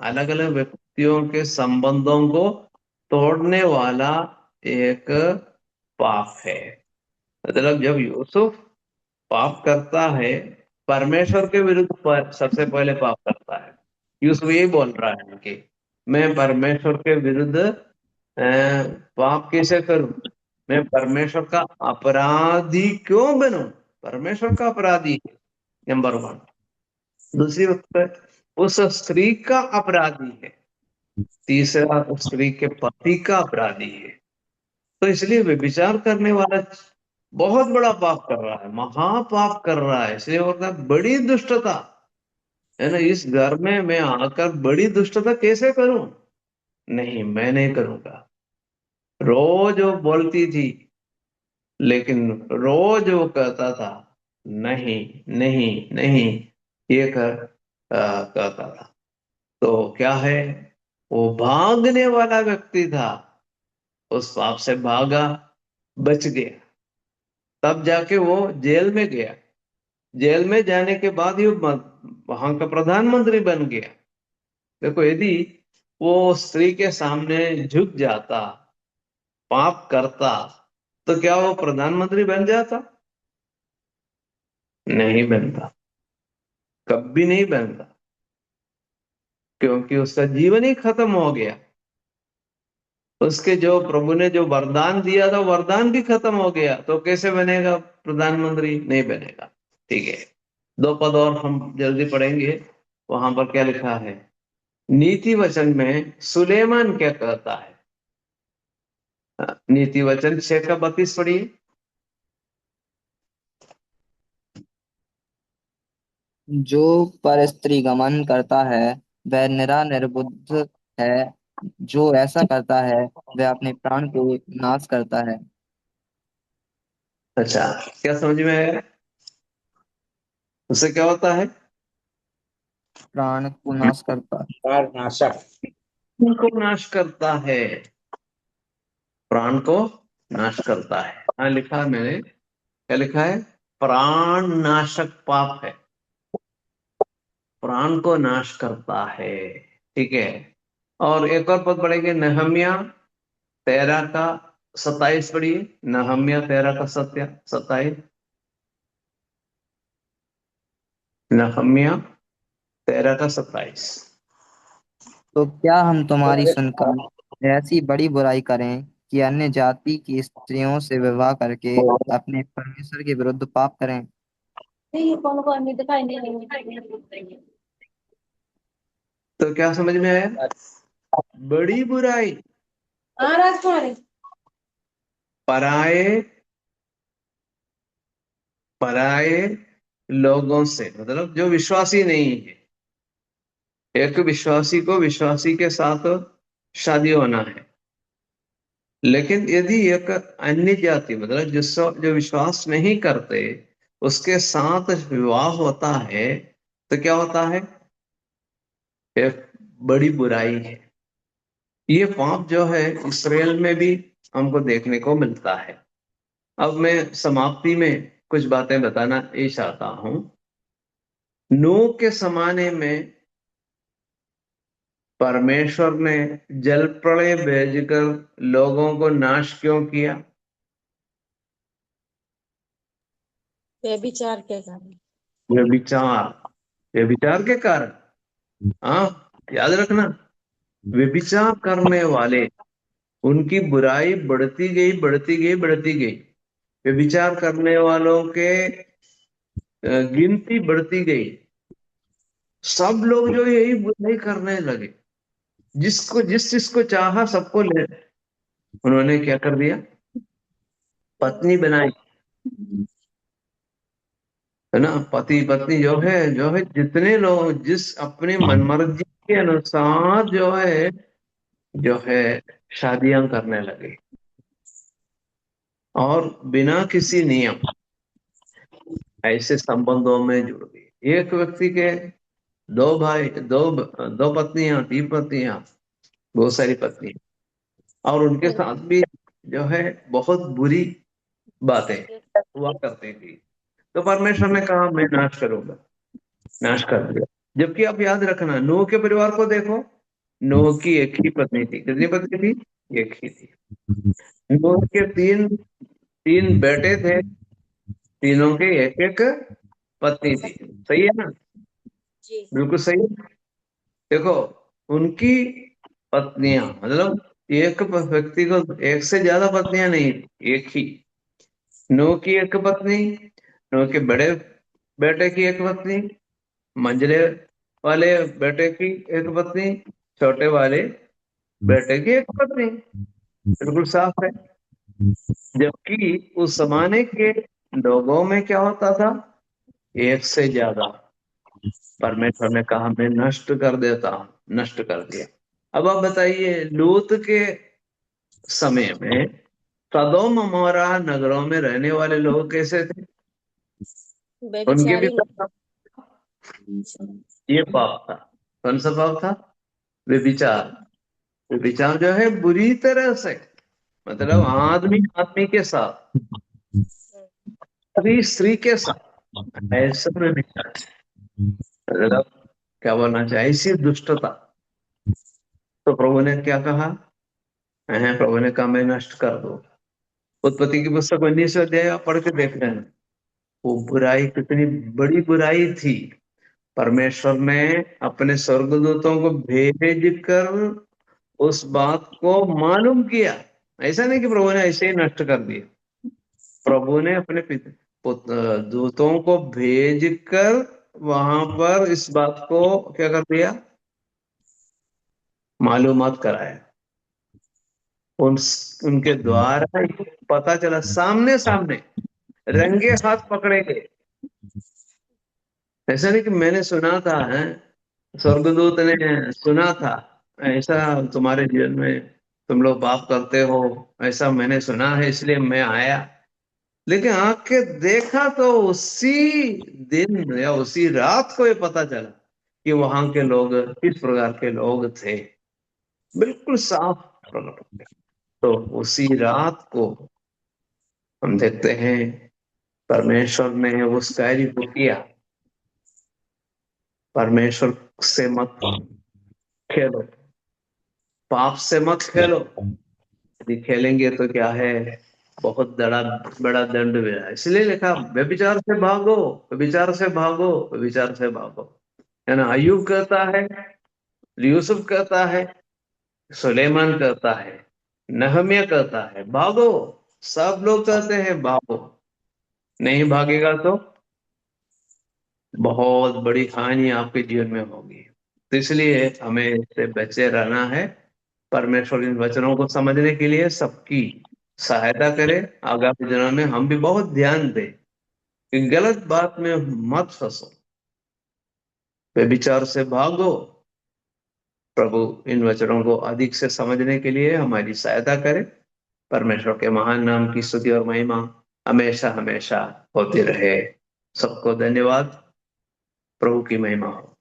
अलग अलग व्यक्तियों के संबंधों को तोड़ने वाला एक पाप है। मतलब जब यूसुफ पाप करता है, परमेश्वर के विरुद्ध सबसे पहले पाप करता है। यूसुफ यही बोल रहा है कि मैं परमेश्वर के विरुद्ध पाप कैसे करूं, मैं परमेश्वर का अपराधी क्यों बनूं, परमेश्वर का अपराधी है, नंबर वन। दूसरी बात, उस स्त्री का अपराधी है। तीसरा, उस स्त्री के पति का अपराधी है। तो इसलिए व्यभिचार करने वाला बहुत बड़ा पाप कर रहा है, महापाप कर रहा है। इसलिए होता है बड़ी दुष्टता है ना, इस घर में मैं आकर बड़ी दुष्टता कैसे करूं, नहीं मैं नहीं करूंगा। रोज वो बोलती थी, लेकिन रोज वो कहता था नहीं नहीं नहीं, ये कहता था। तो क्या है, वो भागने वाला व्यक्ति था, उस पाप से भागा, बच गया। तब जाके वो जेल में गया, जेल में जाने के बाद ही वहां का प्रधानमंत्री बन गया। देखो, यदि वो स्त्री के सामने झुक जाता, पाप करता, तो क्या वो प्रधानमंत्री बन जाता? नहीं बनता, कभी नहीं बनता, क्योंकि उसका जीवन ही खत्म हो गया। उसके जो प्रभु ने जो वरदान दिया था, वरदान भी खत्म हो गया, तो कैसे बनेगा प्रधानमंत्री? नहीं बनेगा। ठीक है, दो पद और हम जल्दी पढ़ेंगे। वहां पर क्या लिखा है, नीति वचन में सुलेमान क्या कहता है? नीति वचन 6:32 पढ़िए। जो पर स्त्री गमन करता है वह निरा निर्बुद्ध है, जो ऐसा करता है वह अपने प्राण को नाश करता है। अच्छा, क्या समझ में आया? उससे क्या होता है? प्राण को नाश करता है। प्राण नाशक। उनको नाश करता है, प्राण को नाश करता है। हाँ, लिखा है मैंने, क्या लिखा है? प्राण नाशक पाप है, प्राण को नाश करता है। ठीक है, और एक और पद पढ़ेंगे, नहम्या 13:27 पढ़िए। नहम्या 13:27। नहम्या 13:27। तो क्या हम तुम्हारी सुनकर ऐसी बड़ी बुराई करें कि अन्य जाति की स्त्रियों से विवाह करके अपने परमेश्वर के विरुद्ध पाप करें? तो क्या समझ में आया? बड़ी बुराई, पराए पराए लोगों से, मतलब जो विश्वासी नहीं है। एक विश्वासी को विश्वासी के साथ शादी होना है, लेकिन यदि एक अन्य जाति, मतलब जिसको जो विश्वास नहीं करते, उसके साथ विवाह होता है, तो क्या होता है? एक बड़ी बुराई है। ये पाप जो है इसराइल में भी हमको देखने को मिलता है। अब मैं समाप्ति में कुछ बातें बताना ये चाहता हूं। नूह के जमाने में परमेश्वर ने जल प्रलय भेजकर लोगों को नाश क्यों किया? व्यभिचार के कारण। व्यभिचार, व्यभिचार के कारण। हाँ, याद रखना, व्यभिचार करने वाले, उनकी बुराई बढ़ती गई बढ़ती गई बढ़ती गई। व्यभिचार करने वालों के गिनती बढ़ती गई। सब लोग जो यही बुराई करने लगे, जिसको जिस चीज को चाहा सबको ले, उन्होंने क्या कर दिया? पत्नी बनाई, है ना। पति पत्नी जो है जितने लोग जिस अपनी मनमर्जी के अनुसार जो है शादियां करने लगे, और बिना किसी नियम ऐसे संबंधों में जुड़ गए। एक व्यक्ति के दो भाई, दो पत्नियां, तीन पत्नियां, बहुत सारी पत्नी, और उनके साथ भी जो है बहुत बुरी बातें हुआ करती थी। तो परमेश्वर ने कहा मैं नाश करूंगा, नाश कर दिया। जबकि आप याद रखना, नूह के परिवार को देखो, नूह की एक ही पत्नी थी। कितनी पत्नी थी? एक ही थी। नूह के तीन तीन बेटे थे, तीनों के एक एक पत्नी थी। सही है ना? जी। बिल्कुल सही है। देखो, उनकी पत्नियां, मतलब एक व्यक्ति को एक से ज्यादा पत्नियां नहीं, एक ही। नूह की एक पत्नी, नूह के बड़े बेटे की एक पत्नी, मंझले वाले बेटे की एक पत्नी, छोटे वाले बेटे की एक पत्नी। बिल्कुल साफ है। जबकि उस जमाने के लोगों में क्या होता था? एक से ज्यादा। परमेश्वर ने कहा मैं नष्ट कर देता हूं, नष्ट कर दिया। अब आप बताइए, लूत के समय में सदोम अमोरा नगरों में रहने वाले लोग कैसे थे? उनके भी बेबिचारी लोग। ये पाप था। कौन सा पाप था? व्यभिचार। व्यभिचार जो है बुरी तरह से, मतलब आदमी आदमी के साथ, स्त्री स्त्री के साथ, ऐसा व्यभिचार। मतलब क्या बोलना चाहिए, ऐसी दुष्टता। तो प्रभु ने क्या कहा? प्रभु ने कहा मैं नष्ट कर दो। उत्पत्ति की पुस्तक 19 अध्याय आप पढ़ के देख रहे हैं, वो बुराई कितनी बड़ी बुराई थी। परमेश्वर ने अपने स्वर्गदूतों को भेज कर उस बात को मालूम किया। ऐसा नहीं कि प्रभु ने ऐसे ही नष्ट कर दिया। प्रभु ने अपने दूतों को भेज कर वहां पर इस बात को क्या कर दिया? मालूमात कराया। उनके द्वारा पता चला, सामने सामने, रंगे हाथ पकड़े गए। ऐसा नहीं कि मैंने सुना था, है स्वर्गदूत ने सुना था, ऐसा तुम्हारे जीवन में तुम लोग पाप करते हो, ऐसा मैंने सुना है इसलिए मैं आया। लेकिन आके देखा तो उसी दिन या उसी रात को ये पता चला कि वहां के लोग किस प्रकार के लोग थे। बिल्कुल साफ प्रकट हो गया। तो उसी रात को हम देखते हैं परमेश्वर ने उस कार्य को किया। परमेश्वर से मत खेलो, पाप से मत खेलो। यदि खेलेंगे तो क्या है, बहुत बड़ा बड़ा दंड मिला। इसलिए लिखा व्यभिचार से भागो, व्यभिचार से भागो, व्यभिचार से भागो। है ना? अय्यूब कहता है, यूसुफ कहता है, सुलेमान कहता है, नहम्याह कहता है भागो। सब लोग कहते हैं भागो। नहीं भागेगा तो बहुत बड़ी हानि आपके जीवन में होगी। तो इसलिए हमें इससे बचे रहना है। परमेश्वर इन वचनों को समझने के लिए सबकी सहायता करे। आगामी दिनों में हम भी बहुत ध्यान दें कि गलत बात में मत फंसो, व्यभिचार से भागो। प्रभु इन वचनों को अधिक से समझने के लिए हमारी सहायता करे। परमेश्वर के महान नाम की स्तुति और महिमा हमेशा हमेशा होती रहे। सबको धन्यवाद। प्रभु की महिमा हो।